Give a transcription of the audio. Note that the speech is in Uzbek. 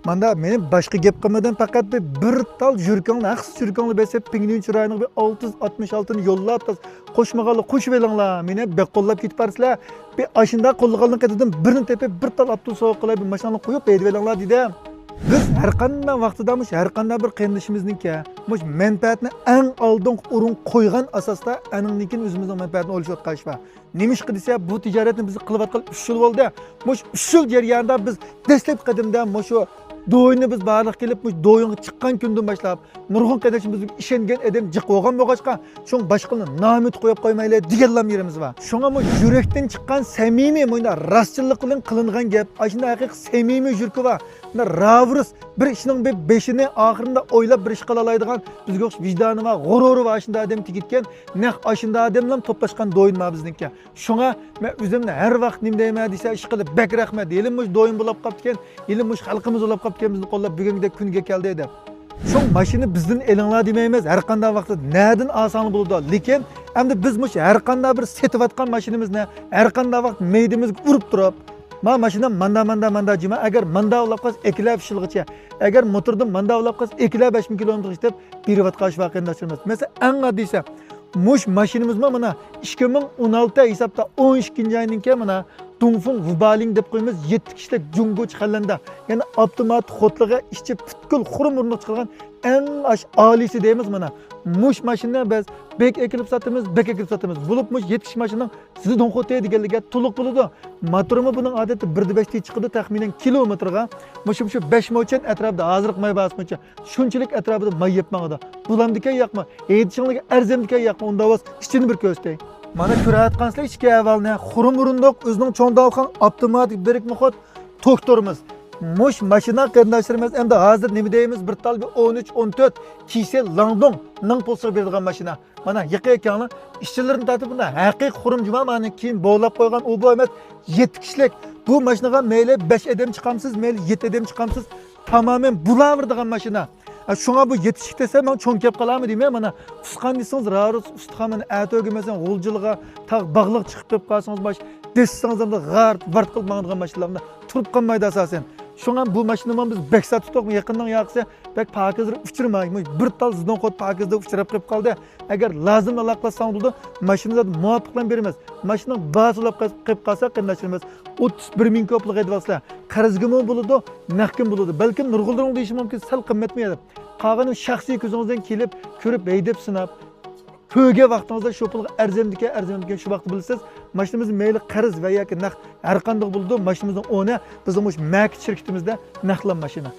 Manda benim başka gap qilmadan faqat bir tal jurkangni, haqsiz jurkangni besib, pingning chiroyini 666 ni yo'llab, qo'shmag'anlar qo'shib elinglar. Meni beqollab ketib barsizlar. Bir ashunda qo'llaganlik qildim, birini tepib, bir tal Abdul sovuq qilib, bir mashinani qo'yib berib elinglar dedim. Biz har qanday vaqtida har qanday bir qiyinlashimizniki, manfaatni eng oldin o'rin qo'ygan asosda aningnikin o'zimizning manfaatini olishayotganishva. Nemişki desa bu ticaretni biz qilayotgan 3 yil bo'ldi. 3 yil jarayonida biz dastlab qadimda shu do'yni biz barliq kelib, do'yinga chiqqan kundan boshlab nurg'un qadashimiz ishongan adam jiq bo'lgan bo'lg'achqa, shung boshqani nomid qo'yib qo'ymayli deganlar yerimiz bor. Shunga yurakdan chiqqan samimiy, bunda rostchilik bilan qilingan gap, ashunda haqiqiy samimiy yurki bor. Ravrus bir ishning bir beshini oxirida o'ylab bir ish qila oladigan bizga o'xshash vijdoni va g'ururi va ashunda adam tikitgan, naq ashunda odamlar to'plashgan do'yin ma bizniki. Shunga men o'zimni har vaqt nim deyman desa ish qilib bak rahmat. Elim do'yin bo'lib qolgan, elim xalqimiz bo'lib qolgan bizni qo'llab bugungidek kunga keldi edi. Şun maşını bizden elinglar demaymiz, her qanday vaqtda nereden asan bo'ladi. Lekin endi biz her qanday bir setib atgan mashinamizni her qanday vaqt meydimiz urib turib, mashina manda jima agar manda olib qolsa eklab shilg'icha, agar motordan manda olib qolsa eklab 5000 kilometr ishlab berib atqan vaqtindashimiz. Mesela en oddiysi mush mashinamiz mana 2016 hisobda 12 ayninki mana Dongfeng Wubaling deb qo'yamiz 7 kishilik jungo chiqarlanda. Ya'ni avtomat xotliga ishchi butkul xurum o'rniq chiqargan eng oliysi deymiz mana. Mush mashina biz bek ekilib satamiz, Bo'lib mush 7 kishi mashinaning sizni Dongxote deganligiga to'liq bo'ladi. Motorimi buning odati 1.5 ta chiqadi taxminan kilometrga. Mush 5 mo'chan atrofda hozirgi may basmocha shunchalik atrofida may yepmag'ida. Bulamdikan yoqma, aytishinglarga arzimdikan yoqma, unda vos ichini bir ko'stay. Mana ko'rayotgansizlar ichki avvalni xurum o'rindiq o'zining cho'ndalgan avtomatik birikma xot toktorimiz. Mush mashina qarindoshlarimiz endi hozir nima deymiz? Bir tal 13-14 Kisel Langdong ning pulsiga beradigan mashina. Mana yiqi ekanlar ishchilarni tatib bunda haqiqiy xurum juma mani keyin bog'lab qo'ygan u bu emas 7 kishilik. Bu mashinaga mayli 5 odam chiqamsiz, mayli 7 odam chiqamsiz, tamoman bulaveradigan mashina. Şuna bu yetişik desem ben çoğun kep kalamı diyeyim ya bana fıskan deyseniz rarız ustaxamını ətöge mesela olcılığa tağ bağlıq çıkıp kep kalsınız baş desiniz da gart vart kılıp mağınıgan maşinlarında turup kalmaydı asasen. Şuna bu maşinamı biz beksat tutuk mu yakından yaksa bek pakizdir uçurmaymış bir tal zidon kod pakizde uçurap kep kaldı. Eğer lazım alaklasam buldu maşinada muvaffaklan vermez. Maşinin bazı olap kep kalsa kındaşırmaz. 31.000 kopluq edivasla qarzgimi buludu, naqkim buludu. Belki nurg'uldirning deyishim mumkin sal qimmatmaydi. Qolgani shaxsiy ko'zingizdan kelib, ko'rib, haydab sinab, to'yga vaqtingizda shu pulga arzimdikan shu vaqtni bilsiz, mashinamiz mayli qarz va yoki naqd har qanday bo'ldi, mashinamizning o'ni bizning mak shirkatimizda naqdlan mashina.